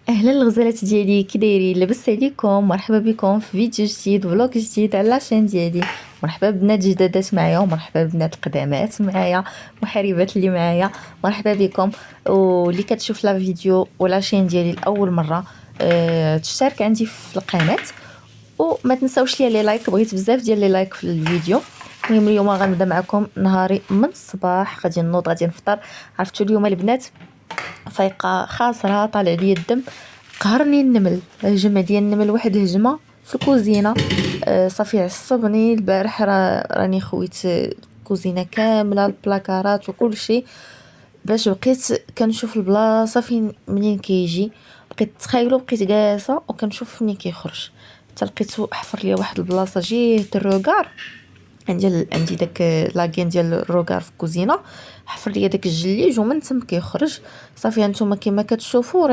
اهلا الغزالات ديالي، كي دايرين؟ لاباس عليكم؟ مرحبا بكم في فيديو جديد، فلوق جديد على لاشين ديالي. مرحبا بنات جدادات معايا، ومرحبا بنات القدامات معايا، محاربات اللي معايا. مرحبا بكم. واللي كتشوف لا فيديو ولا شين ديالي لاول مره، تشترك عندي في القناه، وما تنساوش لي لايك، بغيت بزاف ديال لي لايك في الفيديو. المهم اليوم غنبدا معكم نهاري من الصباح، غادي نوض غادي نفطر. عرفتوا اليوم البنات فايقه خاسره، طالع لي الدم، قهرني النمل، الهجمه ديال النمل، واحد الهجمه في الكوزينه. صافي عصبني البارح، راني خويت الكوزينه كامله، البلاكارات وكل شيء، باش بقيت كنشوف البلاصه فين منين كيجي. بقيت تخيلوا، بقيت جالسه وكنشوف منين كيخرج، حتى لقيتو حفر ليا واحد البلاصه جهه الروكار. عندي داك لاكين ديال الروكار في الكوزينه، حفر ليا داك الجليج ومن تم كيخرج. صافي هانتوما كما كتشوفوا،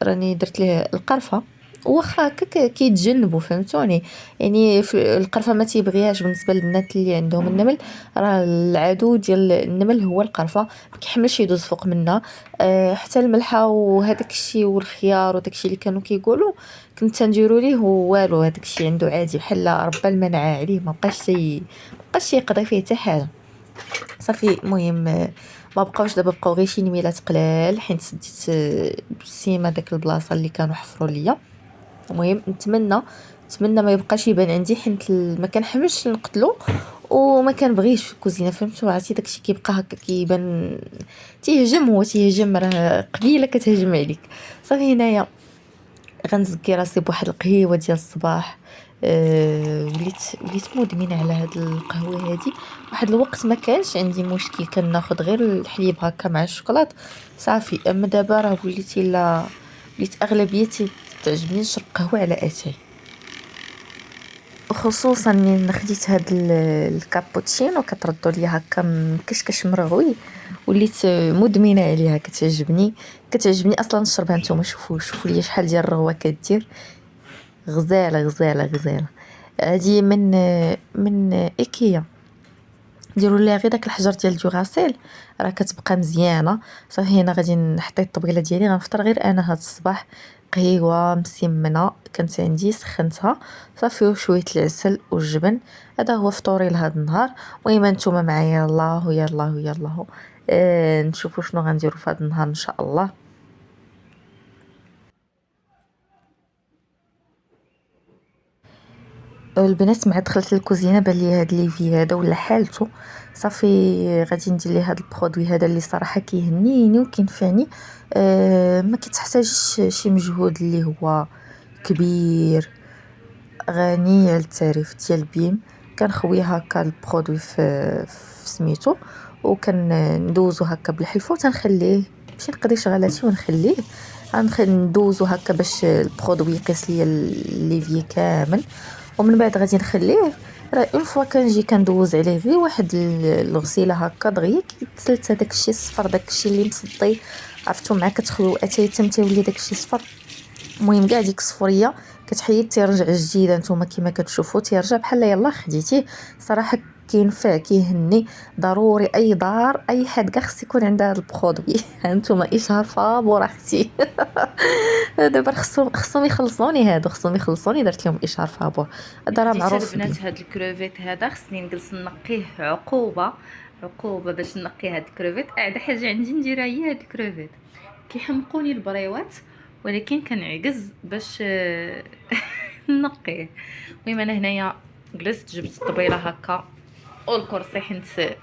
راني درت ليه القرفه، واخا هكا كيتجنبوا، فهمتوني؟ يعني في القرفه ما تيبغيهاش. بالنسبه للبنات اللي عندهم النمل، راه العدو ديال النمل هو القرفه، ما كيحملش يدوز فوق منها. حتى الملحه وهداك الشيء والخيار وداك الشيء اللي كانوا كيقولوا كنت تنديروا ليه والو، هذاك الشيء عنده عادي بحال ربى المناعه عليه، ما بقاش يقضي فيه حتى حاجه. صافي المهم، ما بقاوش دابا، بقاو غير شي نميلات قلال، حيت سديت بسيمه داك البلاصه اللي كانوا حفروا ليا. المهم نتمنى ما يبقاش يبان عندي، حيت ما كنحملش نقتلو وما كنبغيش في الكوزينه، فهمتوا؟ عرفتي داكشي كيبقى هكا كيبان تيهجم، هو تيهجم، راه قبيله كتهجم عليك. صافي هنايا غنزكي راسي بواحد القهيوه ديال الصباح. وليت مدمنه على هاد القهوه هادي. واحد الوقت ما كانش عندي مشكل، كناخد غير الحليب هكا مع الشوكولات صافي. اما دابا راه وليت اغلبيتي تعجبني نشرب قهوه على اتاي، خصوصا من خديت هاد الكابوتشينو، كتردو ليا هكا مكشكش مرغوي، وليت مدمنه عليها، كتعجبني اصلا نشربها. نتوما شوفوا ليا شحال ديال الرغوه كدير، غزاله غزاله غزاله. هذه من ايكيا، ديروا ليها غير داك الحجر ديال دوغاسيل، راه كتبقى مزيانه. صافي هنا غادي نحط الطبيله ديالي، غنفطر غير انا هاد الصباح قهيوه مسمنه كانت عندي، سخنتها صافي، وشويه العسل والجبن. هذا هو فطوري لهاد النهار. المهم نتوما معايا، الله يلا يلا، نشوفوا شنو غنديروا في هاد النهار ان شاء الله. البنات مع دخلت للكوزينه بان لي هاد ليفي هذا ولا حالته. صافي غادي ندير ليه هاد البرودوي هذا اللي صراحه كيهنيني وكينفعني. ما كتحتاجش شي مجهود اللي هو كبير، غني على التعريف ديال بيم. كنخوي هكا البرودوي في سميتو، وكندوزو هكا بالحلفه وتنخليه باش نقضي شغلاتي ونخليه. ندوزو هكا باش البرودوي يقيس ليا الليفي كامل، ومن بعد غادي نخليه. راه اون فوا كنجي كندوز عليه غير واحد الغسيله هكا دغيا، كيتسلت هذاك الشيء الصفر، داك الشيء اللي مصدي، عرفتو؟ مع كتخلو اتاي تيولي داك الشيء صفر. المهم كاع ديك الصفوريه كتحيد، تيرجع جديد. نتوما كما كتشوفوا تيرجع بحال يلا خديتيه. صراحه كينفع، كيهني، ضروري اي دار اي حد كاع خص يكون عنده هذا البرودوي. هانتوما اشهار فابور اختي. دابا خصهم يخلصوني، خصهم يخلصوني، درت لهم اشهار فابور، هذا راه خديت معروف بيه. البنات هاد الكروفيت هذا، خصني نجلس نقيه عقوبه عقوبه باش نقي هاد الكروفيت. اعلى حاجه عندي نديرها هي هاد الكروفيت. كيحمقوني البريوات، ولكن كنعجز باش نقيه. المهم انا هنايا جلست، جبت الطبيله هكا والكرسي، حيت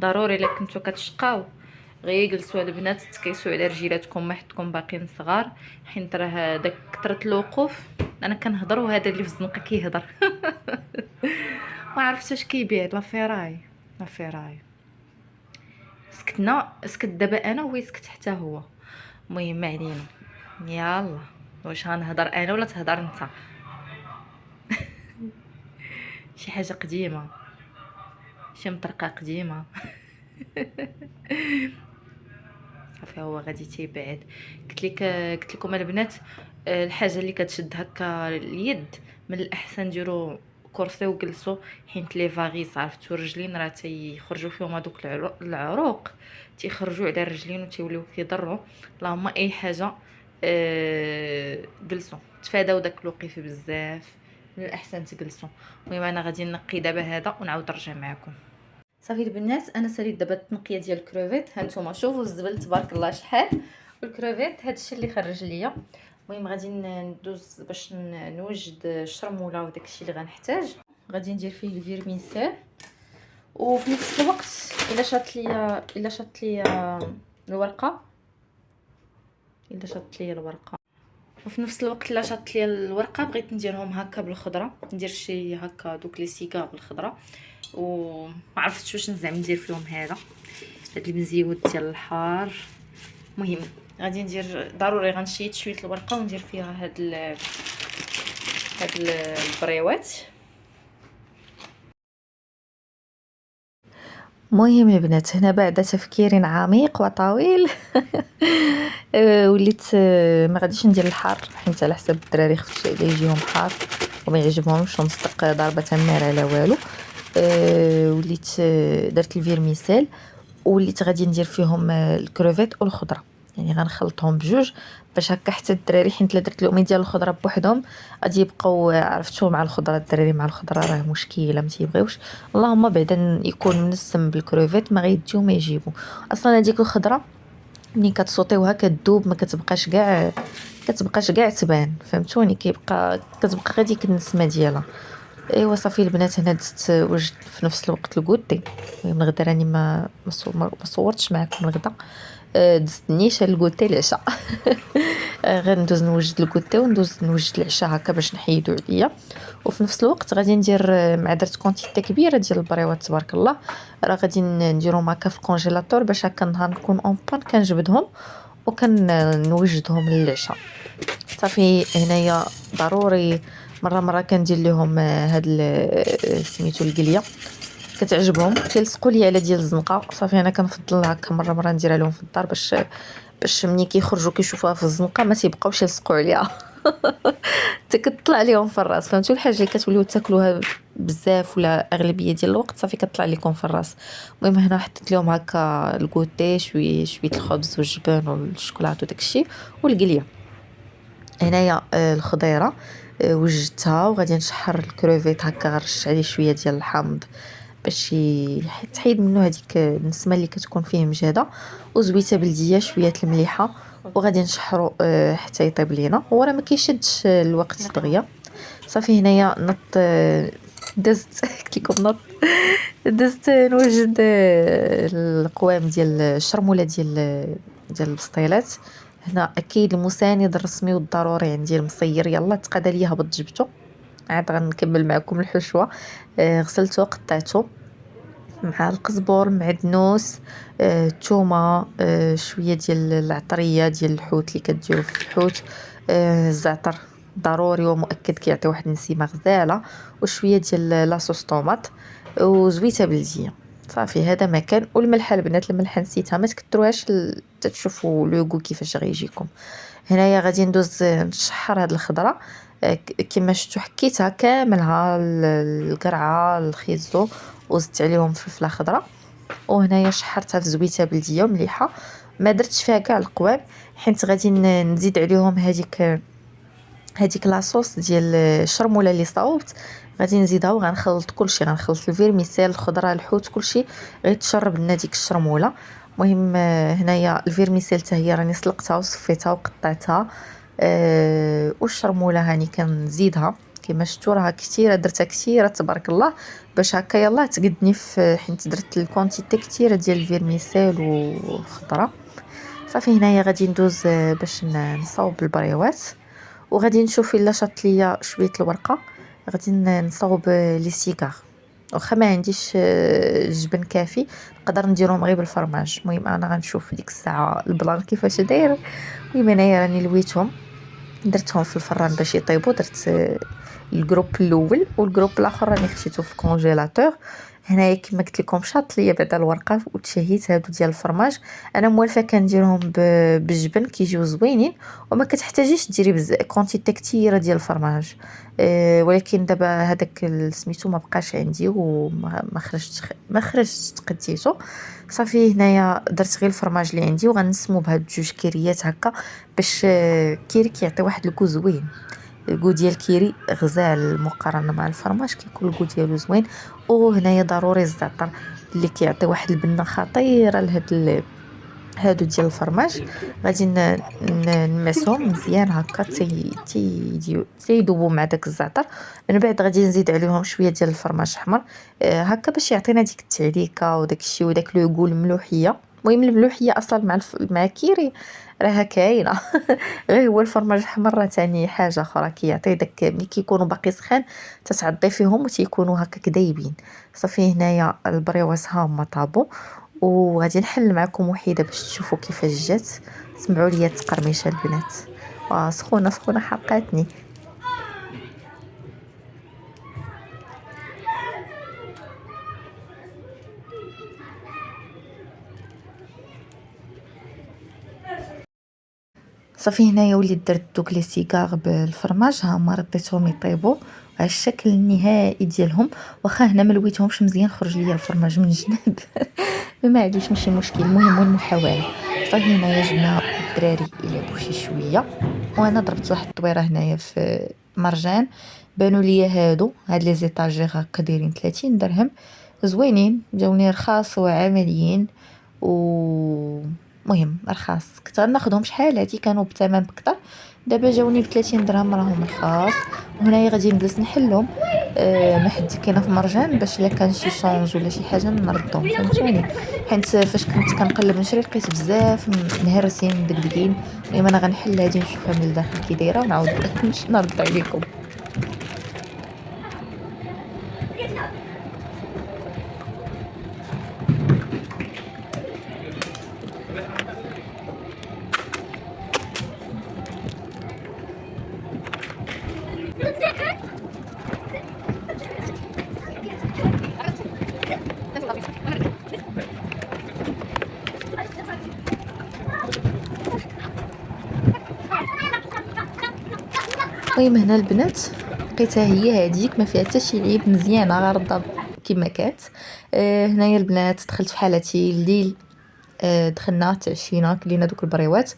ضروري الا كنتو كتشقاو غير جلسوا البنات تكيسوا على رجيلاتكم ما حدكم باقيين صغار، حيت راه داك كثره الوقوف. انا كنهضر وهذا اللي في الزنقه كيهضر. ما عرفتش اش كيبيع، لا فيراي. سكت دابا انا وهو يسكت حتى هو. المهم ما علينا، يلا واش غنهضر انا ولا تهضر انت؟ شي حاجه قديمه، شي مطرقه قديمه. صافي هو غادي تيبعد. قلت لكم البنات، الحاجه اللي كتشد هكا اليد من الاحسن ديروا كرسي وجلسوا، حيت لي فاغيس عرفتوا الرجلين راه تيخرجوا فيهم هذوك العروق، تيخرجوا على الرجلين وتيوليو كيضروا. اللهم اي حاجه جلسوا تفاداو داك الوقيف بزاف، من الاحسن تجلسوا. المهم انا غادي نقي دابا هذا ونعاود نرجع معكم. صافي البنات، انا ساليت دابا التنقيه ديال الكروفيت. ها نتوما شوفوا الزبل تبارك الله شحال، والكروفيت هادشي اللي خرج ليا. المهم غادي ندوز باش نوجد الشرموله وداكشي اللي غنحتاج. غادي ندير فيه الفيرميسيل، وفي نفس الوقت الا شاط ليا الورقه وفي نفس الوقت الا شاط ليا الورقه بغيت نديرهم هكا بالخضره، ندير شي هكا دوك لي سيغا بالخضره، وما عرفتش واش نزعم ندير فيهم هذا هاد المزيود ديال الحار. المهم غادي ندير ضروري غنشيط شويه الورقه وندير فيها هاد البريوات. المهم البنات، هنا بعد تفكير عميق وطويل وليت ما غاديش ندير الحار، حيت على حساب الدراري خفت على يجيهم حار وما يعجبهمش ونصدق ضربه النار على والو. وليت درت الفيرميسيل، وليت غادي ندير فيهم الكروفيت والخضره، يعني غنخلطهم بجوج باش هكا حتى الدراري، حيت لا درت لهم ديال الخضره بوحدهم غادي يبقاو عرفتوا مع الخضره، الدراري مع الخضره راه مشكله ما تيبغيوش. اللهم بعدا يكون منسم بالكروفيت ما غيديو ما يجيبو. اصلا هذيك الخضره ملي كتصوطيوها كتذوب، ما كتبقاش كاع تبان، فهمتوني؟ كتبقى غير ديك النسمه ديالها. ايوا صافي البنات، هنا دزت وجدت في نفس الوقت الكوتي. المهم الغدا راني ما صورتش معكم الغدا، دزت نيشان الكوتي العشاء غندوز نوجد الكوتي وندوز نوجد العشاء هكا باش نحيدو عليا. وفي نفس الوقت غادي ندير مع درت كونتيتي كبيره ديال البريوات تبارك الله، راه غادي نديرهم هكا في الكونجيلاتور باش هكا نهار نكون اون بان كنجبدهم وكنوجدهم للعشاء. صافي هنايا ضروري مره كندير لهم هاد سميتو القليه، كتعجبهم كيلصقوا لي على ديال الزنقه. صافي انا كنفضل هكا مره نديرها لهم في الدار باش ملي كيخرجوا كيشوفوها في الزنقه ما تيبقاوش يلصقوا عليها حتى كتطلع لهم في الراس. فهمتوا الحاجه اللي كتوليو تاكلوها بزاف ولا اغلبيه ديال الوقت صافي كتطلع لكم في الراس. المهم هنا حطيت لهم هكا الكوتي، شويه الخبز والجبن والشوكولاط وداكشي والقليه. هنايا الخضيره وجدتها، وغادي نشحر الكروفيت هكا غنرش عليه شويه ديال الحامض باش تحيد منه هذيك النسمه اللي كتكون فيه مجهده، وزويته بلديه شويه المليحه، وغادي نشحرو حتى يطيب لينا. هو راه ما كيشدش الوقت دغيا. صافي هنايا نط دزت قلت لكم دزت نوجد القوام ديال الشرموله ديال البسطيلات. هنا اكيد المساند الرسمي والضروري عندي المصير، يلا تقاد ليا هبط جبته. عاد غنكمل معكم الحشوه. غسلته قطعته مع القزبر مع الدنوس، الثومه، شويه ديال العطريه ديال الحوت اللي كديروا في الحوت، الزعتر ضروري ومؤكد كيعطي واحد النسيمه غزاله، وشويه ديال لاصوص طوماط وزويته بلديه. صافي هذا ما كان. والملح البنات، الملح نسيتها ما تكثروهاش تشوفوا لوغو كيفاش غيجيكم. هنايا غادي ندوز نشحر هاد الخضره كما شفتوا، حكيتها كاملها القرعه الخيزو وزدت عليهم فلفله خضراء. وهنايا شحرتها في زويته بلديه ومليحه، ما درتش فيها كاع القوام حيت غادي نزيد عليهم هذيك لاصوص ديال الشرموله اللي صاوبت. غادي نزيدها وغنخلط كلشي، غنخلط الفيرميسيل الخضره الحوت كلشي غيتشرب لنا ديك الشرموله. المهم هنايا الفيرميسيل حتى هي راني سلقتها وصفيتها وقطعتها، والشرموله هاني كنزيدها كما شفتوا راه كثيره، درتها كثيره تبارك الله باش هكا يلا تقدني في حيت درت الكونتيتي كثيره ديال الفيرميسيل والخضره. صافي هنايا غادي ندوز باش نصاوب البريوات، وغادي نشوف الا شاط ليا شويه الورقه غادي نصاوب لي سيغار. واخا ما عنديش جبن كافي نقدر نديرهم غير بالفرماج. المهم انا غنشوف ديك الساعه البلان كيفاش داير. المهم انايا راني لويتهم درتهم في الفران باش يطيبوا. درت الجروب الاول والجروب الاخر راني خشيته في الكونجيلاتور. هنايا كما قلت لكم شاط ليا بعدا الورقه وتشهيت هادو ديال الفرماج. انا موالفه كنديرهم بالجبن كيجيو زوينين وما كتحتاجيش ديري بزاف كونتيتي كثيره ديال الفرماج. ولكن دابا هذاك سميتو ما بقاش عندي وما خرجتش تقديته. صافي هنايا درت غير الفرماج اللي عندي وغنسمو بهاد جوج كيريات هكا باش كيري كيعطي واحد الكو زوين. الكو ديال الكيري غزال مقارنه مع الفرماج كيكون الكو ديالو زوين. وهنايا ضروري الزعتر اللي كيعطي واحد البنه خطيره لهاد هادو ديال الفرماج. غادي نمسهم مزيان هكا تيذوبوا مع داك الزعتر. من بعد غادي نزيد عليهم شويه ديال الفرماج احمر هكا باش يعطينا ديك التعليكه وداك الشيء وداك لو غول الملوحيه. المهم الملوحيه اصلا مع كيري راها كاينه غير هو الفرماج الاحمر راه تاني حاجه اخرى كيعطي داك ملي كيكونوا باقي سخان تتعضي فيهم وتيكونوا هكا دايبين. صافي هنايا البريواس ها هما طابو وغادي نحل معكم وحيده باش تشوفوا كيفاش جات. سمعوا لي التقرميشه البنات سخونه سخونه حرقاتني. صافي هنايا وليت درت دوك لي سيغار بالفرماج ها هما رديتهم يطيبوا على الشكل النهائي ديالهم. واخا هنا ما لويتهمش مزيان خرج ليا الفرماج من الجناب ما عليش ماشي مشكل المهم هو المحاوله. صافي هنايا جبنا الدراري يلعبوا شي شويه وانا ضربت واحد الطويره هنايا في مرجان. بانوا ليا هاد لي زيطاجير هكا دايرين 30 درهم زوينين جاوني رخاص وعمليين مهم رخاص كنت غناخدهم شحال هادي كانوا بثمن بكثر. دابا جاوني ب 30 درهم راهم رخاص. وهنايا غادي نجلس نحلهم ما حد كاينه في مرجان باش الا كان شي شونج ولا شي حاجه نردهم فهمتوني. حيت فاش كنت كنقلب نشري لقيت بزاف مهرسين مدقدقين. المهم انا غنحل هادي نشوفها من الداخل كي دايره ونعاود نرد عليكم. المهم هنا البنات لقيتها هي هذيك ما فيها حتى شي عيب مزيانه غارضه كما كانت. هنايا البنات دخلت في حالتي الليل. دخلنا تعشينا كلينا دوك البريوات.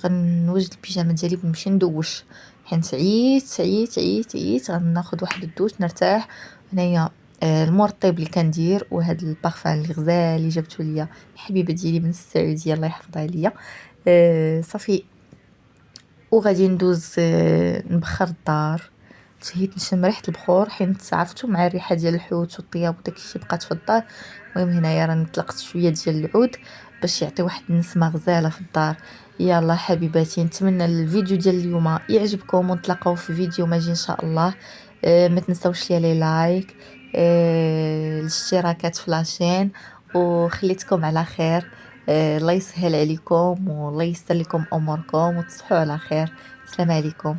غنوجد البيجامه ديالي ونمشي ندوش حيت عييت غناخذ واحد الدوش نرتاح. هنايا المرطب اللي كندير وهذا البارفان اللي غزال اللي جبته ليا الحبيبه ديالي من السعوديه الله يحفظها ليا. صافي وغادي ندوز نبخر الدار. تهيت نشم ريحه البخور حيت عرفتوا مع الريحه ديال الحوت والطياب وداك الشيء بقات في الدار. المهم هنايا راه طلقت شويه ديال العود باش يعطي واحد النسمه غزاله في الدار. يلا حبيباتي نتمنى الفيديو ديال اليوم يعجبكم ونتلاقاو في فيديو ماجي ان شاء الله. ما تنساوش لي لايك الاشتراكات في لاشين وخليتكم على خير. الله يسهل عليكم والله يسر لكم اموركم وتصبحوا على خير. السلام عليكم.